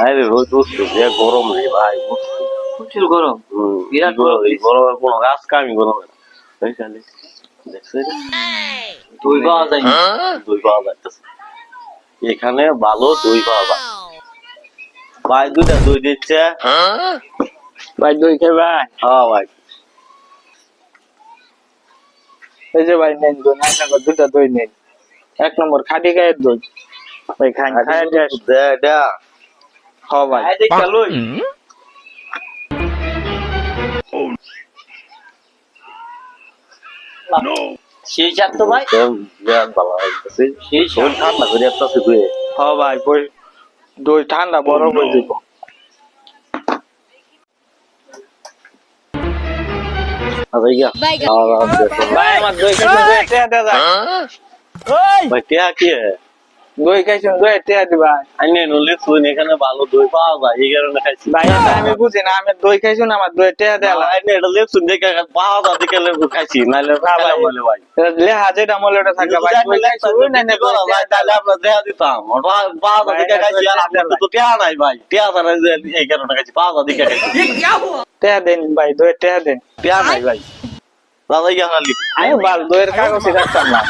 আরে রোদ উঠছে যে গরম রে ভাই বুঝছি প্রচুর গরম। বিরাট গরম গরম। এই গরমের কোনো কাজ কামই গরম না এই খালি দেখছে দই পাওয়া যায় না। দই পাওয়া যাইতেছে এখানে ভালো দই পাওয়া যায় ভাই দুইটা দই দিচ্ছে ভাই দই খাবে? হ্যাঁ ভাই এই যে ভাই নেন দই, আপনাকে দুটা দই নেন। 1 নম্বর খাঁটি গায়ের দই। ভাই খান, খায় যাস। দে দে হ ভাই। এই দেখ লই। সেই চাপ তো ভাই। বিরাট ভালো লাগতেছে সেই শরীর ঠান্ডা করে আসতেছে তুই হ ভাই, বই দই ঠান্ডা বরফ হয়ে যাব। আচ্ছা ইয়া ভাই আমার দই খাইছেন, দই টেয়া দে যায়। ওই ভাই টিয়া কি দই খাইছেন, দই টেয়া দিবা। আইনে নলে তুই এখানে ভালো দই পাওয়া যায় এই কারণে খাইছি ভাই এটা আমি বুঝি না, আমি দই খাইছেন আমার দই টেয়া দেলা। আইনে এটা লেপসুন দেখে পাওয়া যায় দেখে লেবু খাইছি নাইলে খাইলাম বলে ভাই লে হাজেটা মলেটা থাকে ভাই, দই খাইছো ওই না দই টেয়া তাহলে আমরা দেয়া দিতাম পাওয়া যায় দেখে খাইছি আর আপনার তো টিয়া নাই ভাই টিয়া ছাড়া এই কারণে খাইছি পাওয়া যায় দেখে খাইছি টেয়া দেন ভাই, দই টেয়া দেন। টিয়া নাই ভাই দাদা ইয়া খালি আমি বাল দইয়ের কাগজই রাখতাম না।